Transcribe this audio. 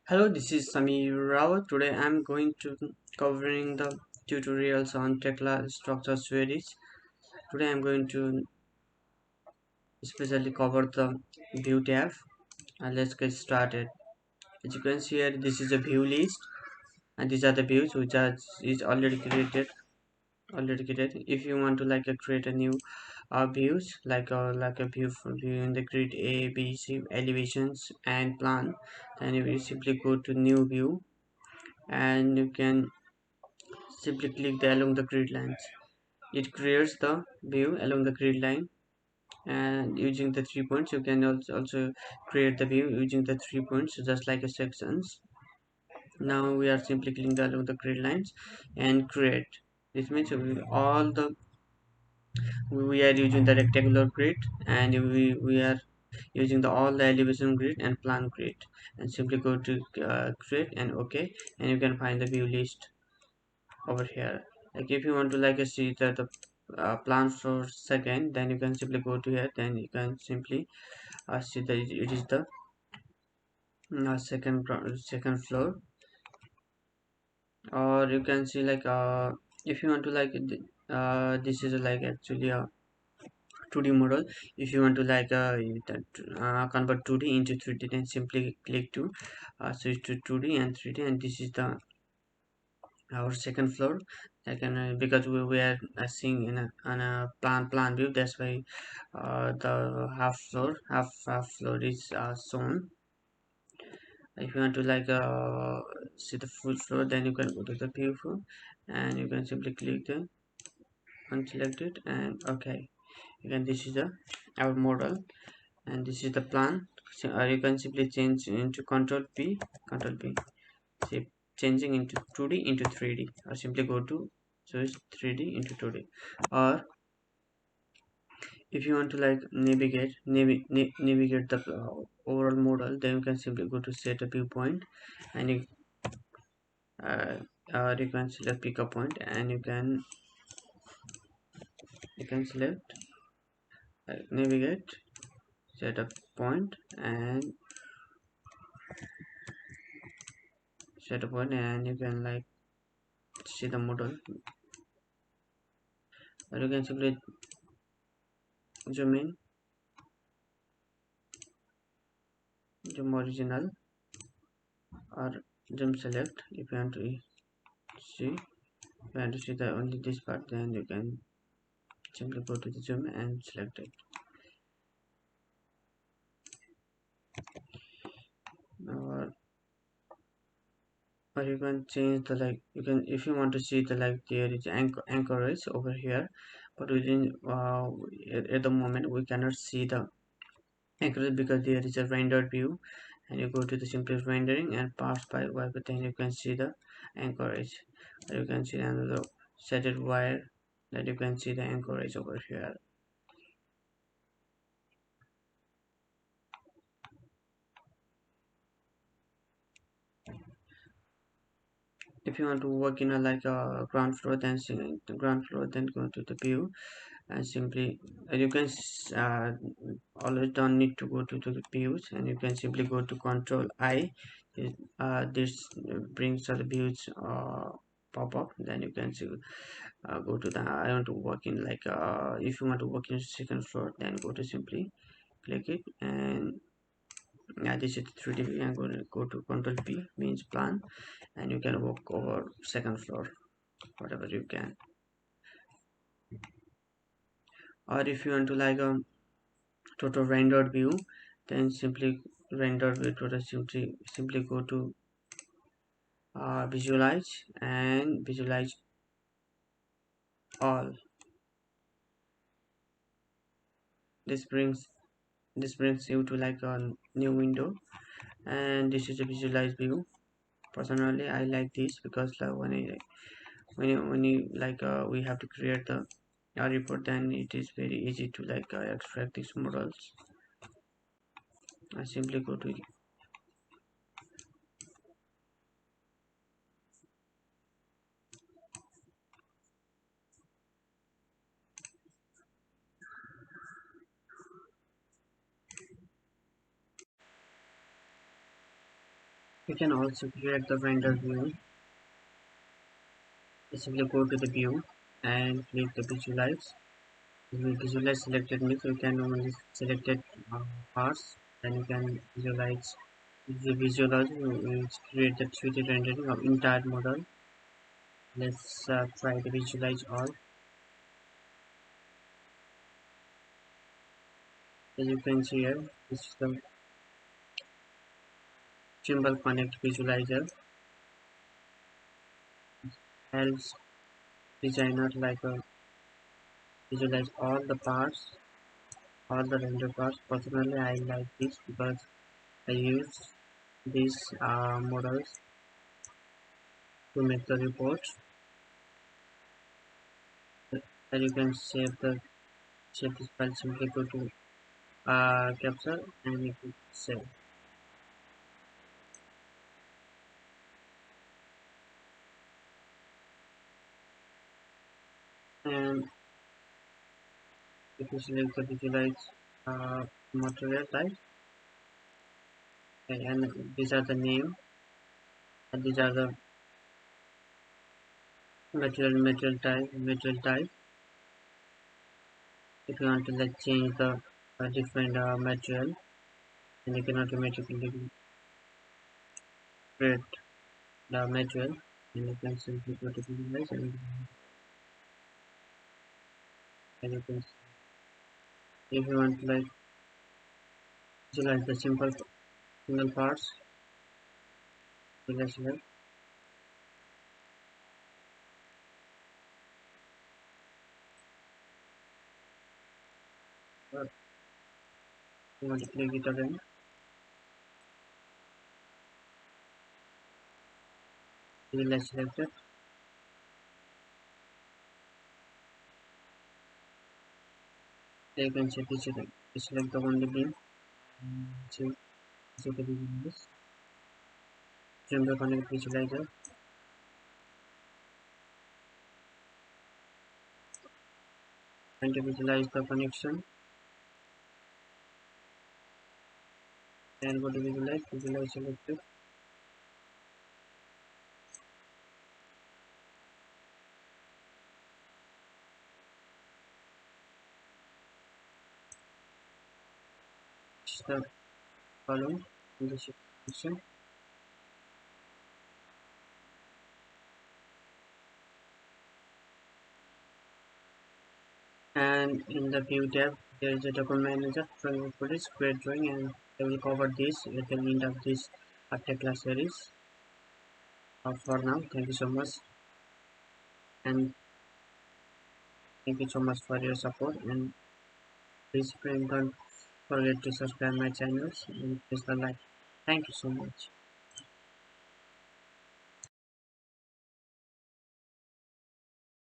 Hello, this is Samir Rao. Today I'm going to covering the tutorials on Tekla Structures series. Today I'm going to especially cover the view tab. Let's get started. As you can see here, this is a view list, and these are the views which are is already created. Already created. If you want to create a new views like a view for view in the grid A, B, C elevations and plan, then you will simply go to new view and you can simply click the along the grid lines. It creates the view along the grid line, and using the 3 points you can also create the view using the 3 points just like a sections. Now we are simply clicking along the grid lines and create. This means all the we are using the rectangular grid, and we are using the all the elevation grid and plan grid, and simply go to create and okay, and you can find the view list over here. Like if you want to see the plan for second, then you can simply go to here, then you can simply see that it is the second floor. Or you can see if you want to this is actually a 2D model. If you want to convert 2D into 3D, then simply click to switch to 2D and 3D, and this is the our second floor. Because we are seeing in on a plan view, that's why the half floor is shown. If you want to see the full floor, then you can go to the view floor, and you can simply click the unselect it and okay. Again, this is the our model, and this is the plan. So, you can simply change into control p, say changing into 2D into 3D, or simply go to choose 3D into 2D. Or if you want to navigate the overall model, then you can simply go to set a viewpoint, and uh, you can select pick a point, and you can select navigate, set a point, and you can see the model. Or you can simply zoom in, zoom original, or zoom select. If you want to see the only this part, then you can simply go to the zoom and select it. Or you can change the you can, if you want to see the there is anchorage over here, but within at the moment we cannot see the anchorage because there is a rendered view, and you go to the simplest rendering and pass by wire, then you can see the anchorage. Or you can see another set it wire, that you can see the anchorage over here. If you want to work in a ground floor, then the ground floor, then go to the view, and simply you can always don't need to go to the views, and you can simply go to control I. This brings the views pop up, then you can see go to the I want to work in if you want to work in second floor, then go to simply click it, and this is 3D view. I'm going to go to control P, means plan, and you can walk over second floor whatever you can. Or if you want to total rendered view, then simply rendered view total, simply go to visualize, and visualize all. This brings you to a new window, and this is a visualized view. Personally I like this because when you we have to create the report, then it is very easy to extract these models. I simply go to You can also create the render view. Simply go to the view and click the visualize. If you visualize selected means you can only select it parts, then you can visualize. If you visualize, you create the 3D rendering of entire model. Let's try to visualize all. As you can see here, this is the symbol connect visualizer. Helps designer like visualize all the parts, all the render parts. Personally, I like this because I use these models to make the reports. Then you can save this file. Simply go to capture and you can save. And if you select the visualize material type, okay, and these are the name, and these are the material type. If you want to like change the different material, then you can automatically create the material, and you can simply go to visualize and you can, if you want to like visualize the simple single parts, you can select. Or you want to click it again, visualize selected. Then you can select the only beam. So the visualize. Chamber connect visualizer and to visualize the connection, and go to visualize selected. The column in the section, and in the view tab there is a document manager for this great drawing, and I will cover this at the end of this Tekla series. For now, thank you so much, and thank you so much for your support, and please don't forget to subscribe my channels and press the like. Thank you so much.